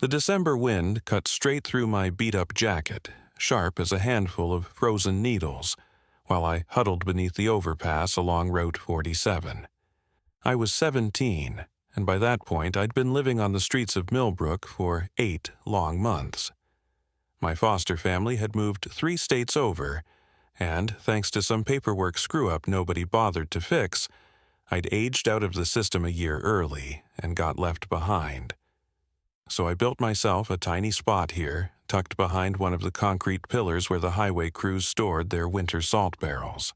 The December wind cut straight through my beat-up jacket, sharp as a handful of frozen needles, while I huddled beneath the overpass along Route 47. I was 17, and by that point I'd been living on the streets of Millbrook for 8 long months. My foster family had moved 3 states over, and, thanks to some paperwork screw-up nobody bothered to fix, I'd aged out of the system a year early and got left behind. So I built myself a tiny spot here, tucked behind one of the concrete pillars where the highway crews stored their winter salt barrels.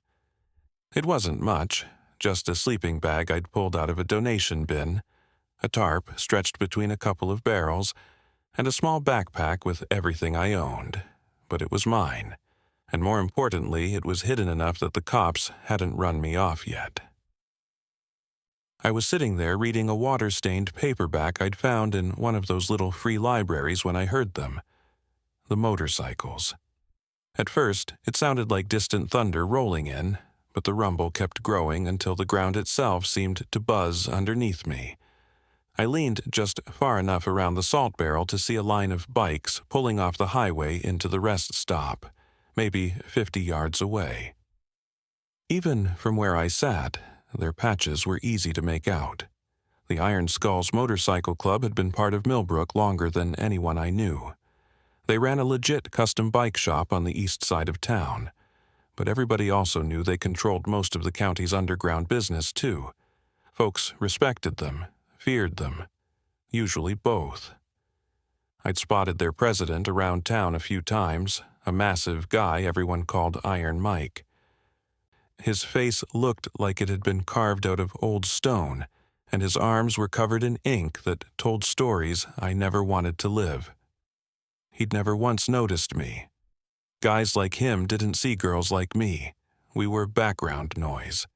It wasn't much, just a sleeping bag I'd pulled out of a donation bin, a tarp stretched between a couple of barrels, and a small backpack with everything I owned. But it was mine, and more importantly, it was hidden enough that the cops hadn't run me off yet. I was sitting there reading a water-stained paperback I'd found in one of those little free libraries when I heard them. The motorcycles. At first, it sounded like distant thunder rolling in, but the rumble kept growing until the ground itself seemed to buzz underneath me. I leaned just far enough around the salt barrel to see a line of bikes pulling off the highway into the rest stop, maybe 50 yards away. Even from where I sat, their patches were easy to make out. The Iron Skulls Motorcycle Club had been part of Millbrook longer than anyone I knew. They ran a legit custom bike shop on the east side of town, but everybody also knew they controlled most of the county's underground business too. Folks respected them, feared them, usually both. I'd spotted their president around town a few times, a massive guy everyone called Iron Mike. His face looked like it had been carved out of old stone, and his arms were covered in ink that told stories I never wanted to live. He'd never once noticed me. Guys like him didn't see girls like me. We were background noise.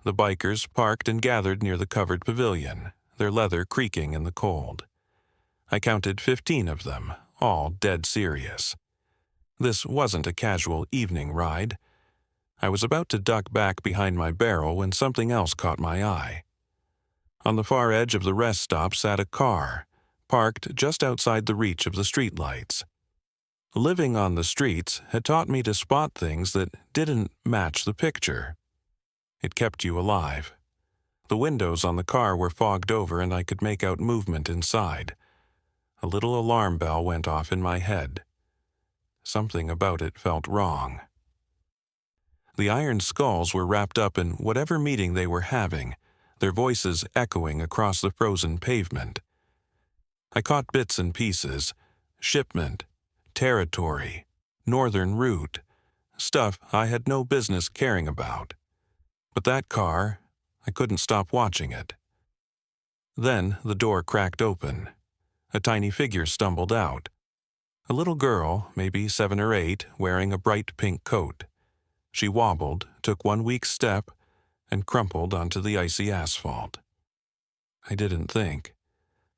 The bikers parked and gathered near the covered pavilion, their leather creaking in the cold. I counted 15 of them, all dead serious. This wasn't a casual evening ride. I was about to duck back behind my barrel when something else caught my eye. On the far edge of the rest stop sat a car, parked just outside the reach of the streetlights. Living on the streets had taught me to spot things that didn't match the picture. It kept you alive. The windows on the car were fogged over and I could make out movement inside. A little alarm bell went off in my head. Something about it felt wrong. The Iron Skulls were wrapped up in whatever meeting they were having, their voices echoing across the frozen pavement. I caught bits and pieces: shipment, territory, northern route, stuff I had no business caring about. But that car, I couldn't stop watching it. Then the door cracked open. A tiny figure stumbled out. A little girl, maybe 7 or 8, wearing a bright pink coat. She wobbled, took one weak step, and crumpled onto the icy asphalt. I didn't think.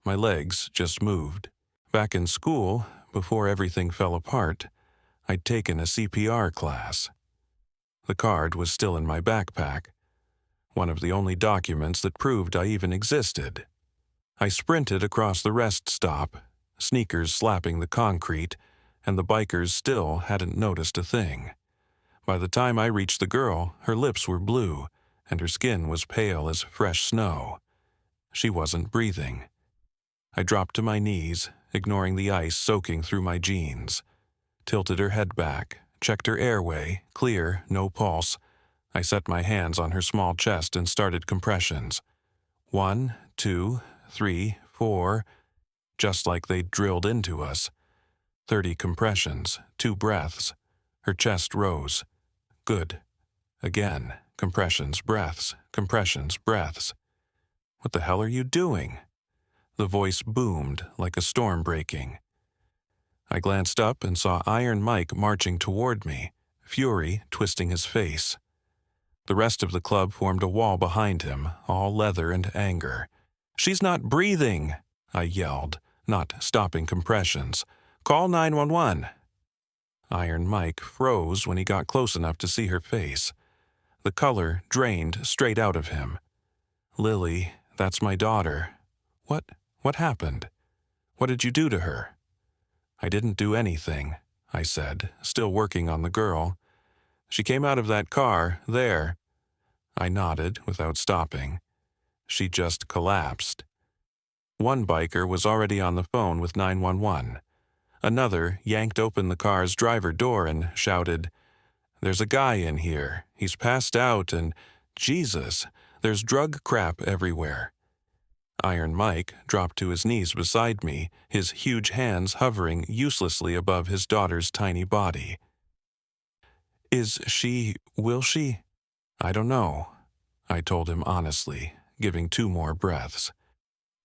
My legs just moved. Back in school, before everything fell apart, I'd taken a CPR class. The card was still in my backpack, one of the only documents that proved I even existed. I sprinted across the rest stop, sneakers slapping the concrete, and the bikers still hadn't noticed a thing. By the time I reached the girl, her lips were blue, and her skin was pale as fresh snow. She wasn't breathing. I dropped to my knees, ignoring the ice soaking through my jeans. Tilted her head back, checked her airway, clear, no pulse. I set my hands on her small chest and started compressions. 1, 2, 3, 4, just like they'd drilled into us. 30 compressions, 2 breaths. Her chest rose. Good. Again, compressions, breaths, compressions, breaths. What the hell are you doing? The voice boomed like a storm breaking. I glanced up and saw Iron Mike marching toward me, fury twisting his face. The rest of the club formed a wall behind him, all leather and anger. "She's not breathing!" I yelled, not stopping compressions. "Call 911!" Iron Mike froze when he got close enough to see her face. The color drained straight out of him. "Lily, that's my daughter. What happened? What did you do to her?" "I didn't do anything," I said, still working on the girl. "She came out of that car, there." I nodded without stopping. She just collapsed. One biker was already on the phone with 911. Another yanked open the car's driver door and shouted, "There's a guy in here. He's passed out and, Jesus, there's drug crap everywhere." Iron Mike dropped to his knees beside me, his huge hands hovering uselessly above his daughter's tiny body. Will she? "I don't know," I told him honestly, giving 2 more breaths.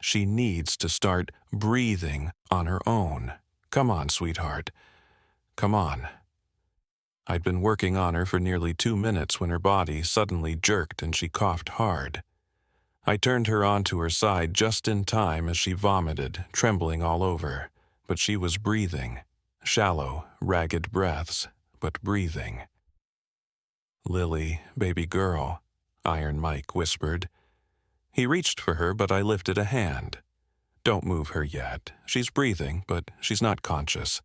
"She needs to start breathing on her own. Come on, sweetheart. Come on." I'd been working on her for nearly 2 minutes when her body suddenly jerked and she coughed hard. I turned her onto her side just in time as she vomited, trembling all over, but she was breathing. Shallow, ragged breaths, but breathing. "Lily, baby girl," Iron Mike whispered. He reached for her, but I lifted a hand. "Don't move her yet. She's breathing, but she's not conscious.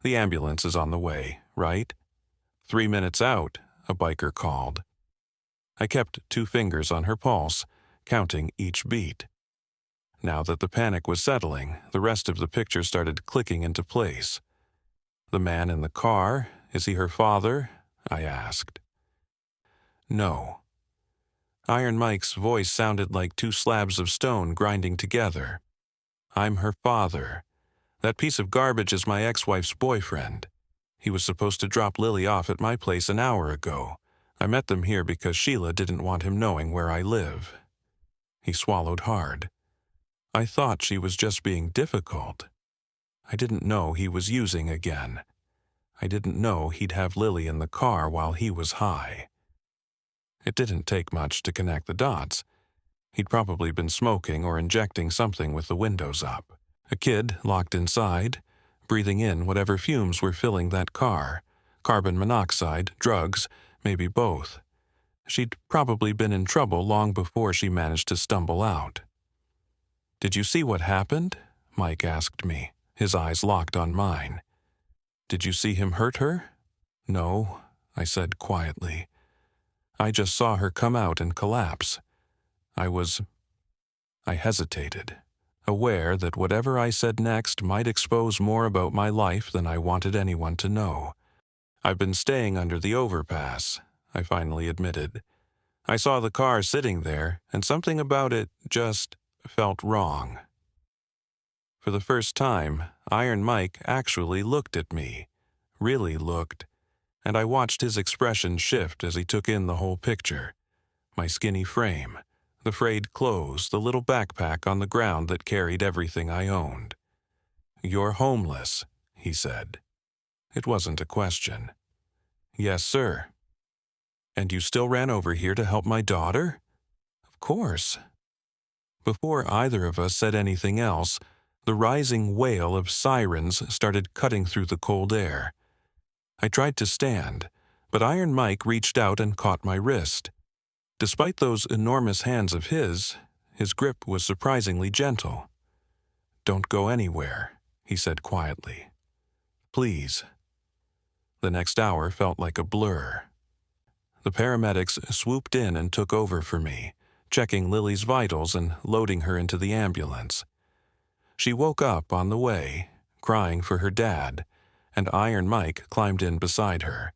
The ambulance is on the way, right?" 3 minutes out, a biker called. I kept 2 fingers on her pulse, counting each beat. Now that the panic was settling, the rest of the picture started clicking into place. "The man in the car, is he her father?" I asked. "No." Iron Mike's voice sounded like 2 slabs of stone grinding together. "I'm her father. That piece of garbage is my ex-wife's boyfriend. He was supposed to drop Lily off at my place an hour ago. I met them here because Sheila didn't want him knowing where I live." He swallowed hard. I thought she was just being difficult. I didn't know he was using again. I didn't know he'd have Lily in the car while he was high. It didn't take much to connect the dots. He'd probably been smoking or injecting something with the windows up. A kid locked inside, breathing in whatever fumes were filling that car. Carbon monoxide, drugs, maybe both. She'd probably been in trouble long before she managed to stumble out. "Did you see what happened?" Mike asked me, his eyes locked on mine. "Did you see him hurt her?" "No," I said quietly. "I just saw her come out and collapse. I hesitated, aware that whatever I said next might expose more about my life than I wanted anyone to know. "I've been staying under the overpass," I finally admitted. "I saw the car sitting there, and something about it just felt wrong." For the first time, Iron Mike actually looked at me, really looked, and I watched his expression shift as he took in the whole picture. My skinny frame, the frayed clothes, the little backpack on the ground that carried everything I owned. "You're homeless," he said. It wasn't a question. "Yes, sir." "And you still ran over here to help my daughter?" "Of course." Before either of us said anything else, the rising wail of sirens started cutting through the cold air. I tried to stand, but Iron Mike reached out and caught my wrist. Despite those enormous hands of his grip was surprisingly gentle. "Don't go anywhere," he said quietly. "Please." The next hour felt like a blur. The paramedics swooped in and took over for me, checking Lily's vitals and loading her into the ambulance. She woke up on the way, crying for her dad, and Iron Mike climbed in beside her,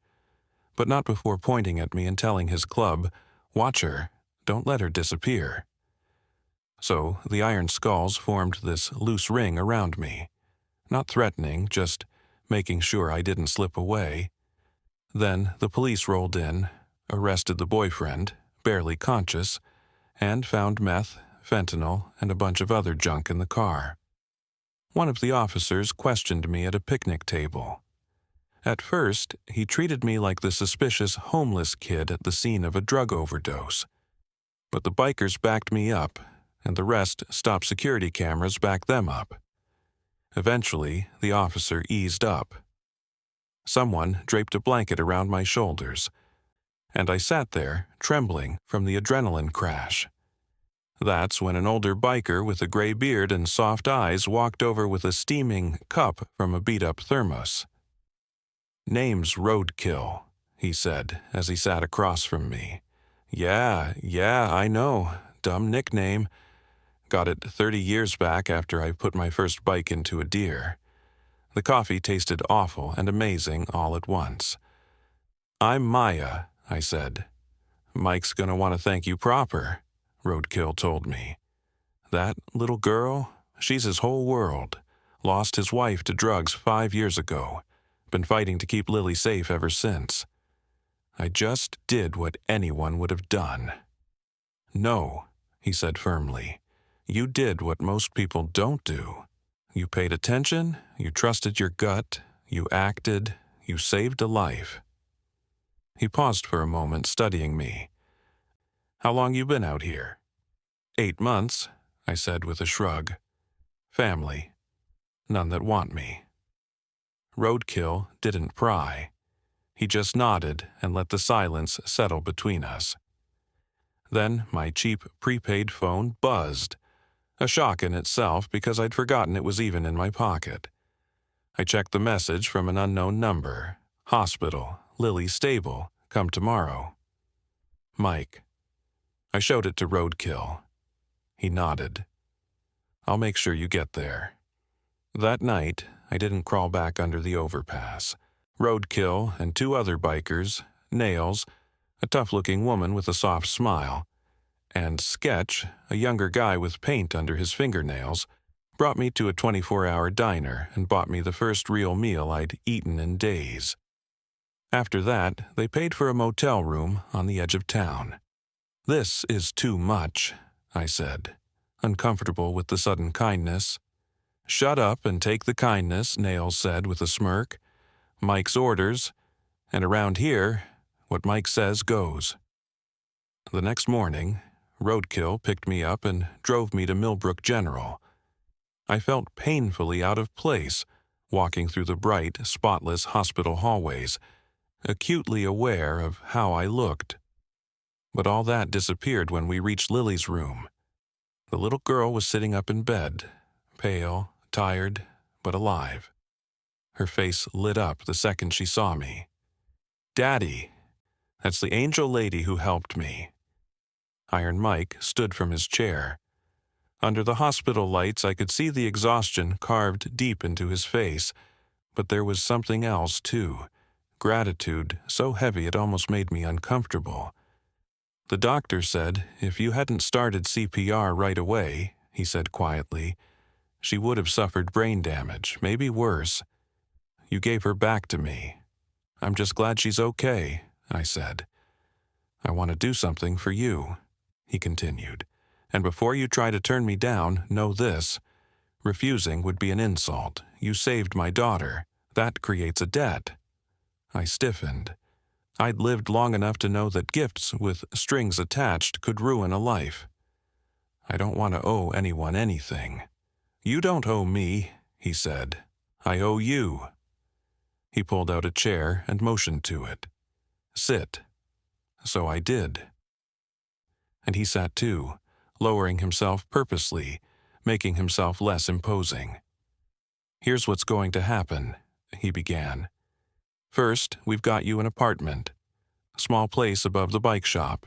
but not before pointing at me and telling his club, "Watch her, don't let her disappear." So the Iron Skulls formed this loose ring around me, not threatening, just making sure I didn't slip away. Then the police rolled in, arrested the boyfriend, barely conscious, and found meth, fentanyl, and a bunch of other junk in the car. One of the officers questioned me at a picnic table. At first, he treated me like the suspicious homeless kid at the scene of a drug overdose. But the bikers backed me up, and the rest stopped security cameras backed them up. Eventually, the officer eased up. Someone draped a blanket around my shoulders, and I sat there, trembling from the adrenaline crash. That's when an older biker with a gray beard and soft eyes walked over with a steaming cup from a beat-up thermos. "Name's Roadkill," he said as he sat across from me. Yeah, I know. Dumb nickname. Got it 30 years back after I put my first bike into a deer. The coffee tasted awful and amazing all at once. "I'm Maya," I said. "Mike's gonna want to thank you proper," Roadkill told me. "That little girl, she's his whole world. Lost his wife to drugs 5 years ago. Been fighting to keep Lily safe ever since. I just did what anyone would have done." "No," he said firmly. "You did what most people don't do. You paid attention, you trusted your gut, you acted, you saved a life." He paused for a moment, studying me. "How long you been out here?" 8 months, I said with a shrug. "Family. None that want me." Roadkill didn't pry. He just nodded and let the silence settle between us. Then my cheap prepaid phone buzzed, a shock in itself because I'd forgotten it was even in my pocket. I checked the message from an unknown number. "Hospital, Lily stable, come tomorrow." "Mike." I showed it to Roadkill. He nodded. "I'll make sure you get there." That night, I didn't crawl back under the overpass. Roadkill and 2 other bikers, Nails, a tough-looking woman with a soft smile, and Sketch, a younger guy with paint under his fingernails, brought me to a 24-hour diner and bought me the first real meal I'd eaten in days. After that, they paid for a motel room on the edge of town. "This is too much," I said, uncomfortable with the sudden kindness. "Shut up and take the kindness," Nails said with a smirk. "Mike's orders, and around here, what Mike says goes." The next morning, Roadkill picked me up and drove me to Millbrook General. I felt painfully out of place, walking through the bright, spotless hospital hallways, acutely aware of how I looked. But all that disappeared when we reached Lily's room. The little girl was sitting up in bed, pale, tired, but alive. Her face lit up the second she saw me. "Daddy, that's the angel lady who helped me." Iron Mike stood from his chair. Under the hospital lights, I could see the exhaustion carved deep into his face, but there was something else, too. Gratitude so heavy it almost made me uncomfortable. "The doctor said if you hadn't started CPR right away," he said quietly, "she would have suffered brain damage, maybe worse. You gave her back to me. I'm just glad she's okay," I said. "I want to do something for you," he continued. "And before you try to turn me down, know this. Refusing would be an insult. You saved my daughter. That creates a debt." I stiffened. I'd lived long enough to know that gifts with strings attached could ruin a life. "I don't want to owe anyone anything." "You don't owe me," he said. "I owe you." He pulled out a chair and motioned to it. "Sit." So I did. And he sat too, lowering himself purposely, making himself less imposing. "Here's what's going to happen," he began. "First, we've got you an apartment. A small place above the bike shop.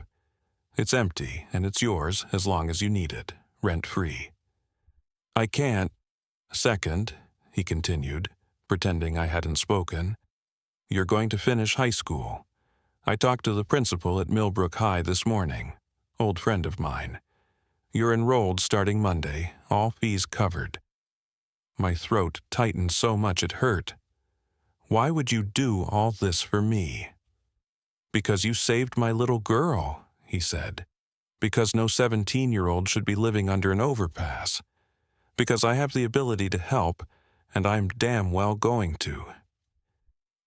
It's empty, and it's yours as long as you need it, rent-free. I can't." "Second," he continued, pretending I hadn't spoken, "you're going to finish high school. I talked to the principal at Millbrook High this morning, old friend of mine. You're enrolled starting Monday, all fees covered." My throat tightened so much it hurt. "Why would you do all this for me?" "Because you saved my little girl," he said. "Because no 17-year-old should be living under an overpass. Because I have the ability to help, and I'm damn well going to."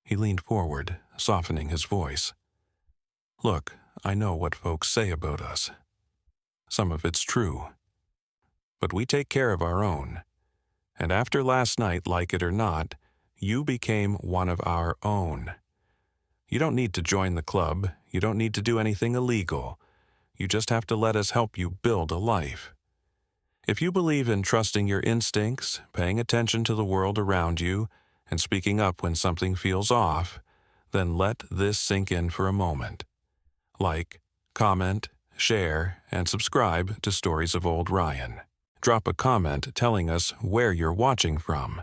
He leaned forward, softening his voice. "Look, I know what folks say about us. Some of it's true. But we take care of our own. And after last night, like it or not, you became one of our own. You don't need to join the club. You don't need to do anything illegal. You just have to let us help you build a life. If you believe in trusting your instincts, paying attention to the world around you, and speaking up when something feels off, then let this sink in for a moment. Like, comment, share, and subscribe to Stories of Old Ryan. Drop a comment telling us where you're watching from,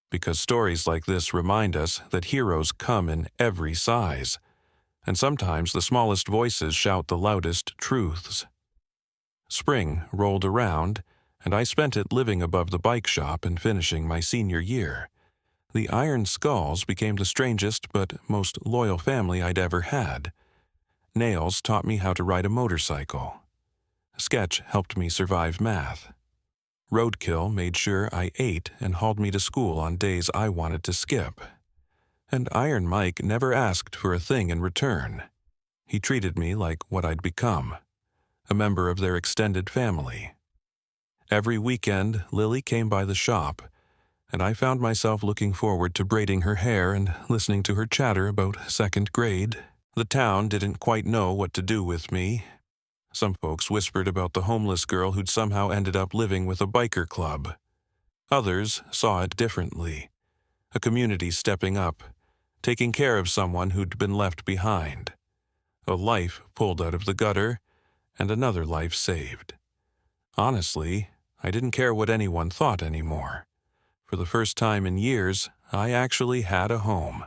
because stories like this remind us that heroes come in every size, and sometimes the smallest voices shout the loudest truths. Spring rolled around, and I spent it living above the bike shop and finishing my senior year. The Iron Skulls became the strangest but most loyal family I'd ever had. Nails taught me how to ride a motorcycle. Sketch helped me survive math. Roadkill made sure I ate and hauled me to school on days I wanted to skip. And Iron Mike never asked for a thing in return. He treated me like what I'd become, a member of their extended family. Every weekend, Lily came by the shop, and I found myself looking forward to braiding her hair and listening to her chatter about second grade. The town didn't quite know what to do with me. Some folks whispered about the homeless girl who'd somehow ended up living with a biker club. Others saw it differently. A community stepping up, taking care of someone who'd been left behind. A life pulled out of the gutter, and another life saved. Honestly, I didn't care what anyone thought anymore. For the first time in years, I actually had a home.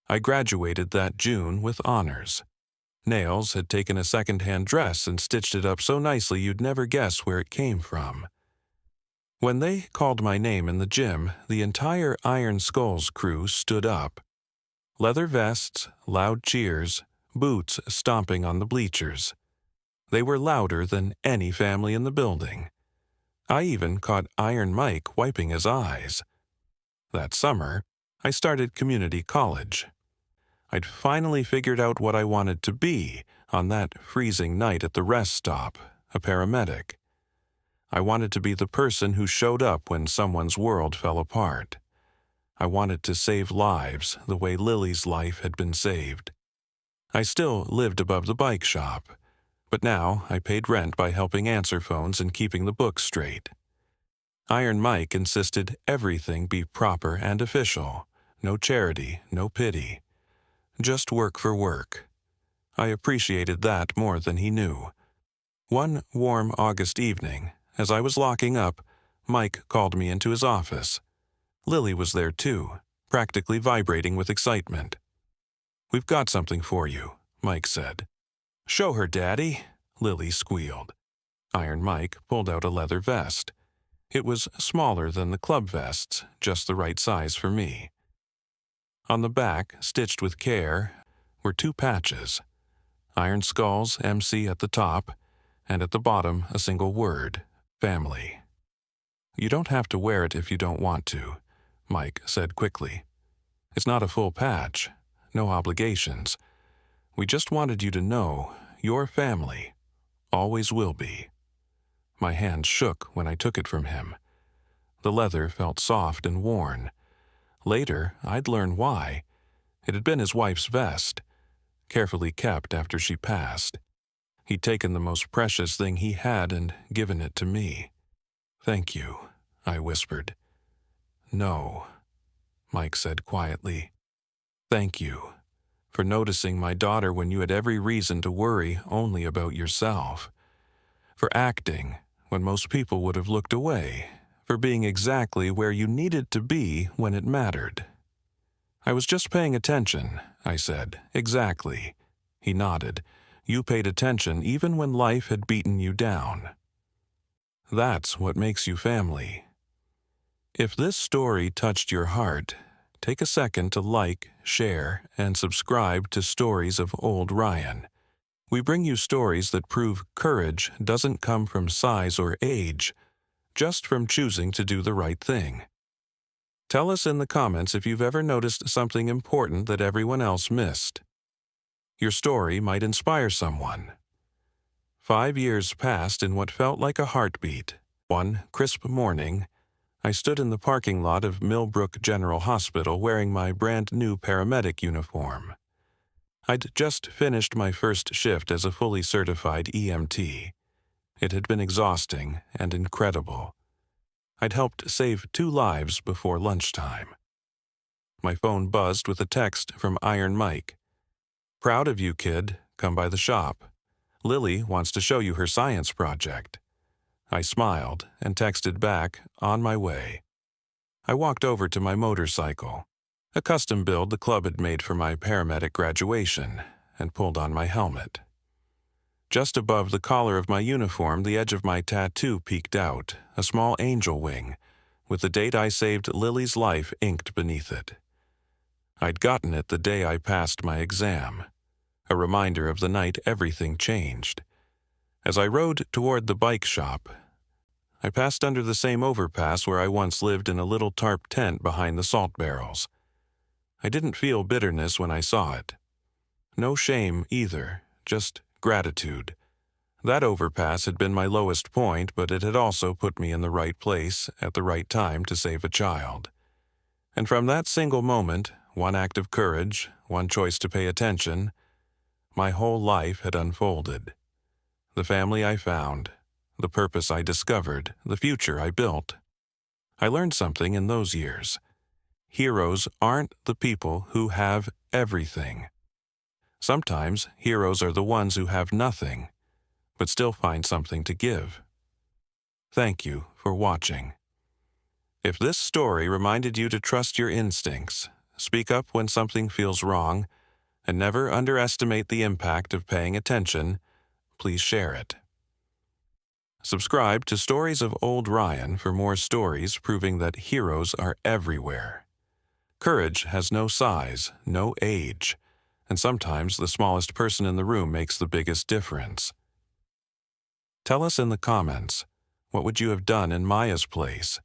I graduated that June with honors. Nails had taken a second-hand dress and stitched it up so nicely you'd never guess where it came from. When they called my name in the gym, the entire Iron Skulls crew stood up. Leather vests, loud cheers, boots stomping on the bleachers. They were louder than any family in the building. I even caught Iron Mike wiping his eyes. That summer, I started community college. I'd finally figured out what I wanted to be on that freezing night at the rest stop, a paramedic. I wanted to be the person who showed up when someone's world fell apart. I wanted to save lives the way Lily's life had been saved. I still lived above the bike shop, but now I paid rent by helping answer phones and keeping the books straight. Iron Mike insisted everything be proper and official, no charity, no pity. Just work for work. I appreciated that more than he knew. One warm August evening, as I was locking up, Mike called me into his office. Lily was there too, practically vibrating with excitement. "We've got something for you," Mike said. "Show her, Daddy," Lily squealed. Iron Mike pulled out a leather vest. It was smaller than the club vests, just the right size for me. On the back, stitched with care, were 2 patches. Iron Skulls MC at the top, and at the bottom a single word, family. "You don't have to wear it if you don't want to," Mike said quickly. "It's not a full patch, no obligations. We just wanted you to know your family always will be." My hand shook when I took it from him. The leather felt soft and worn. Later, I'd learn why. It had been his wife's vest, carefully kept after she passed. He'd taken the most precious thing he had and given it to me. "Thank you," I whispered. "No," Mike said quietly. "Thank you for noticing my daughter when you had every reason to worry only about yourself. For acting when most people would have looked away. For being exactly where you needed to be when it mattered." "I was just paying attention," I said. "Exactly." He nodded. "You paid attention even when life had beaten you down. That's what makes you family." If this story touched your heart, take a second to like, share, and subscribe to Stories of Old Ryan. We bring you stories that prove courage doesn't come from size or age, just from choosing to do the right thing. Tell us in the comments if you've ever noticed something important that everyone else missed. Your story might inspire someone. 5 years passed in what felt like a heartbeat. One crisp morning, I stood in the parking lot of Millbrook General Hospital wearing my brand new paramedic uniform. I'd just finished my first shift as a fully certified EMT. It had been exhausting and incredible. I'd helped save 2 lives before lunchtime. My phone buzzed with a text from Iron Mike. "Proud of you, kid. Come by the shop. Lily wants to show you her science project." I smiled and texted back, "On my way." I walked over to my motorcycle, a custom build the club had made for my paramedic graduation, and pulled on my helmet. Just above the collar of my uniform, the edge of my tattoo peeked out, a small angel wing, with the date I saved Lily's life inked beneath it. I'd gotten it the day I passed my exam, a reminder of the night everything changed. As I rode toward the bike shop, I passed under the same overpass where I once lived in a little tarp tent behind the salt barrels. I didn't feel bitterness when I saw it. No shame either, just gratitude. That overpass had been my lowest point, but it had also put me in the right place at the right time to save a child. And from that single moment, one act of courage, one choice to pay attention, my whole life had unfolded. The family I found, the purpose I discovered, the future I built. I learned something in those years. Heroes aren't the people who have everything. Sometimes heroes are the ones who have nothing, but still find something to give. Thank you for watching. If this story reminded you to trust your instincts, speak up when something feels wrong, and never underestimate the impact of paying attention, please share it. Subscribe to Stories of Old Ryan for more stories proving that heroes are everywhere. Courage has no size, no age, and sometimes the smallest person in the room makes the biggest difference. Tell us in the comments, what would you have done in Maya's place?